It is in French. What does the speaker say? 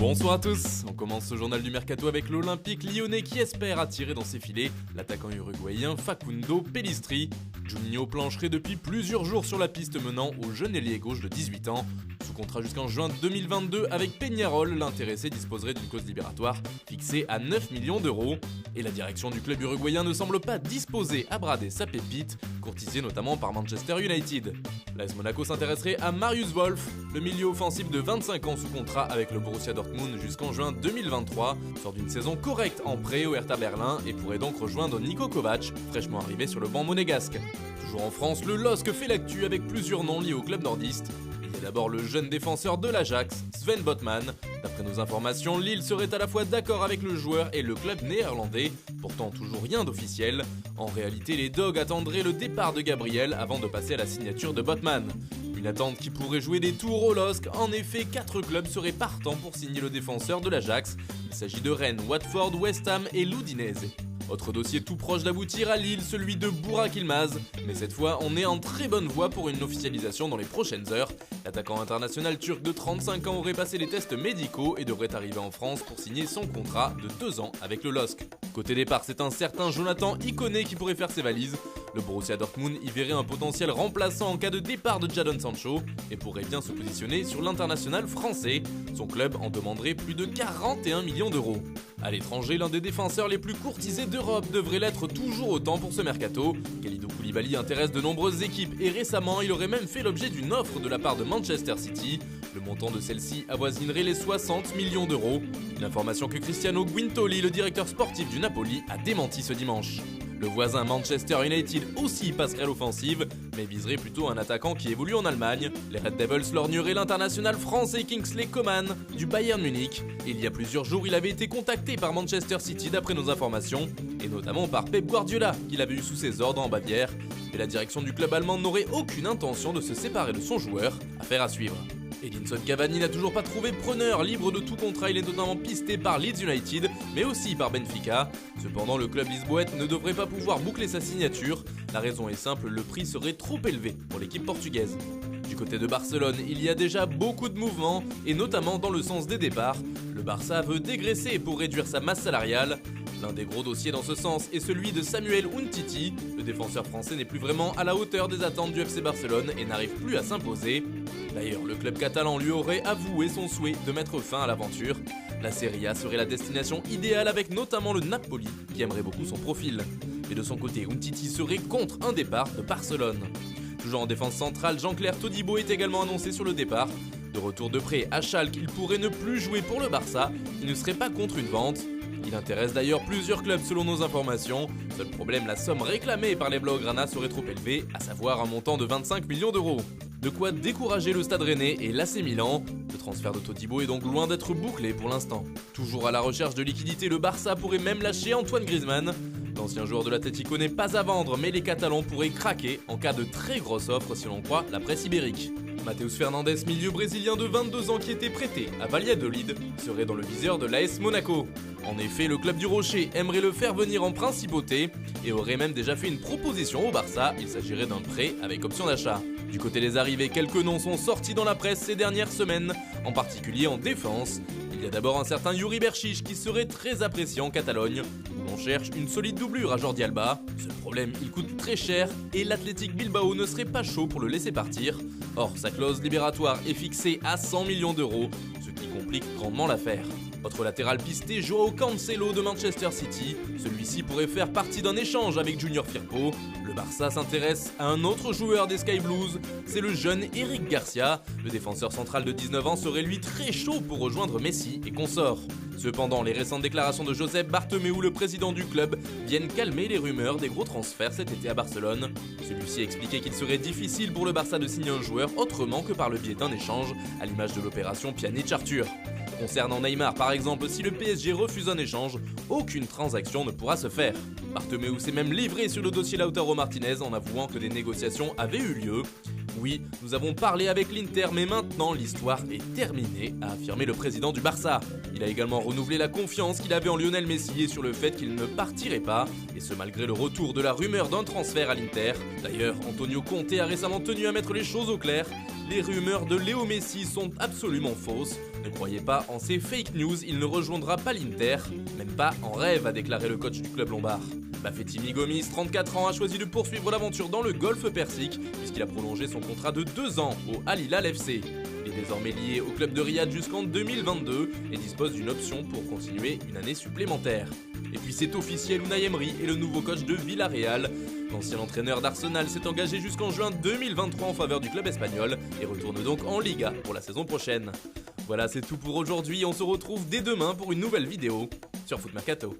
Bonsoir à tous, on commence ce journal du Mercato avec l'Olympique lyonnais qui espère attirer dans ses filets l'attaquant uruguayen Facundo Pellistri. Juninho plancherait depuis plusieurs jours sur la piste menant au jeune ailier gauche de 18 ans. Sous contrat jusqu'en juin 2022 avec Peñarol, l'intéressé disposerait d'une clause libératoire fixée à 9 millions d'euros. Et la direction du club uruguayen ne semble pas disposée à brader sa pépite, courtisée notamment par Manchester United. L'AS Monaco s'intéresserait à Marius Wolf, le milieu offensif de 25 ans sous contrat avec le Borussia Dortmund jusqu'en juin 2023, sort d'une saison correcte en prêt au Hertha Berlin et pourrait donc rejoindre Niko Kovac, fraîchement arrivé sur le banc monégasque. Toujours en France, le LOSC fait l'actu avec plusieurs noms liés au club nordiste. Il y a d'abord le jeune défenseur de l'Ajax, Sven Botman. D'après nos informations, Lille serait à la fois d'accord avec le joueur et le club néerlandais, pourtant toujours rien d'officiel. En réalité, les Dogs attendraient le départ de Gabriel avant de passer à la signature de Botman. Une attente qui pourrait jouer des tours au LOSC. En effet, 4 clubs seraient partants pour signer le défenseur de l'Ajax. Il s'agit de Rennes, Watford, West Ham et l'Udinese. Autre dossier tout proche d'aboutir à Lille, celui de Burak Yılmaz. Mais cette fois, on est en très bonne voie pour une officialisation dans les prochaines heures. L'attaquant international turc de 35 ans aurait passé les tests médicaux et devrait arriver en France pour signer son contrat de 2 ans avec le LOSC. Côté départ, c'est un certain Jonathan Iconé qui pourrait faire ses valises. Le Borussia Dortmund y verrait un potentiel remplaçant en cas de départ de Jadon Sancho et pourrait bien se positionner sur l'international français. Son club en demanderait plus de 41 millions d'euros. À l'étranger, l'un des défenseurs les plus courtisés d'Europe devrait l'être toujours autant pour ce mercato. Kalidou Koulibaly intéresse de nombreuses équipes et récemment, il aurait même fait l'objet d'une offre de la part de Manchester City. Le montant de celle-ci avoisinerait les 60 millions d'euros. Une information que Cristiano Guintoli, le directeur sportif du Napoli, a démenti ce dimanche. Le voisin Manchester United aussi passerait à l'offensive, mais viserait plutôt un attaquant qui évolue en Allemagne. Les Red Devils lorgneraient l'international français Kingsley Coman du Bayern Munich. Il y a plusieurs jours, il avait été contacté par Manchester City d'après nos informations, et notamment par Pep Guardiola, qui l'avait eu sous ses ordres en Bavière. Mais la direction du club allemand n'aurait aucune intention de se séparer de son joueur. Affaire à suivre. Edinson Cavani n'a toujours pas trouvé preneur. Libre de tout contrat, il est notamment pisté par Leeds United, mais aussi par Benfica. Cependant, le club lisboète ne devrait pas pouvoir boucler sa signature. La raison est simple, le prix serait trop élevé pour l'équipe portugaise. Du côté de Barcelone, il y a déjà beaucoup de mouvements, et notamment dans le sens des départs. Le Barça veut dégraisser pour réduire sa masse salariale. L'un des gros dossiers dans ce sens est celui de Samuel Umtiti. Le défenseur français n'est plus vraiment à la hauteur des attentes du FC Barcelone et n'arrive plus à s'imposer. D'ailleurs, le club catalan lui aurait avoué son souhait de mettre fin à l'aventure. La Serie A serait la destination idéale avec notamment le Napoli qui aimerait beaucoup son profil. Et de son côté, Umtiti serait contre un départ de Barcelone. Toujours en défense centrale, Jean-Claire Todibo est également annoncé sur le départ. De retour de prêt à Schalke, il pourrait ne plus jouer pour le Barça, qui ne serait pas contre une vente. Il intéresse d'ailleurs plusieurs clubs selon nos informations. Seul problème, la somme réclamée par les Blaugrana serait trop élevée, à savoir un montant de 25 millions d'euros. De quoi décourager le Stade Rennais et l'AC Milan. Le transfert de Todibo est donc loin d'être bouclé pour l'instant. Toujours à la recherche de liquidité, le Barça pourrait même lâcher Antoine Griezmann. L'ancien joueur de l'Atlético n'est pas à vendre, mais les Catalans pourraient craquer en cas de très grosse offre si l'on croit la presse ibérique. Matheus Fernandes, milieu brésilien de 22 ans qui était prêté à Valladolid, serait dans le viseur de l'AS Monaco. En effet, le club du Rocher aimerait le faire venir en principauté et aurait même déjà fait une proposition au Barça. Il s'agirait d'un prêt avec option d'achat. Du côté des arrivées, quelques noms sont sortis dans la presse ces dernières semaines, en particulier en défense. Il y a d'abord un certain Yuri Berchiche qui serait très apprécié en Catalogne, où l'on cherche une solide doublure à Jordi Alba. Seul problème, il coûte très cher et l'Athletic Bilbao ne serait pas chaud pour le laisser partir. Or, sa clause libératoire est fixée à 100 millions d'euros, ce qui complique grandement l'affaire. Autre latéral pisté, Joao Cancelo de Manchester City. Celui-ci pourrait faire partie d'un échange avec Junior Firpo. Le Barça s'intéresse à un autre joueur des Sky Blues, c'est le jeune Eric Garcia. Le défenseur central de 19 ans serait lui très chaud pour rejoindre Messi et consorts. Cependant, les récentes déclarations de Josep Bartomeu, le président du club, viennent calmer les rumeurs des gros transferts cet été à Barcelone. Celui-ci a expliqué qu'il serait difficile pour le Barça de signer un joueur autrement que par le biais d'un échange, à l'image de l'opération Pjanic-Arthur. Concernant Neymar par exemple, si le PSG refuse un échange, aucune transaction ne pourra se faire. Bartomeu s'est même livré sur le dossier Lautaro Martinez en avouant que des négociations avaient eu lieu. Oui, nous avons parlé avec l'Inter, mais maintenant l'histoire est terminée, a affirmé le président du Barça. Il a également renouvelé la confiance qu'il avait en Lionel Messi et sur le fait qu'il ne partirait pas, et ce malgré le retour de la rumeur d'un transfert à l'Inter. D'ailleurs, Antonio Conte a récemment tenu à mettre les choses au clair. Les rumeurs de Léo Messi sont absolument fausses. Ne croyez pas en ces fake news, il ne rejoindra pas l'Inter. Même pas en rêve, a déclaré le coach du club lombard. Bafétimi Gomis, 34 ans, a choisi de poursuivre l'aventure dans le golfe Persique puisqu'il a prolongé son contrat de 2 ans au Al Hilal FC. Il est désormais lié au club de Riyad jusqu'en 2022 et dispose d'une option pour continuer une année supplémentaire. Et puis c'est officiel, Unai Emery est le nouveau coach de Villarreal. L'ancien entraîneur d'Arsenal s'est engagé jusqu'en juin 2023 en faveur du club espagnol et retourne donc en Liga pour la saison prochaine. Voilà, c'est tout pour aujourd'hui, on se retrouve dès demain pour une nouvelle vidéo sur Foot Mercato.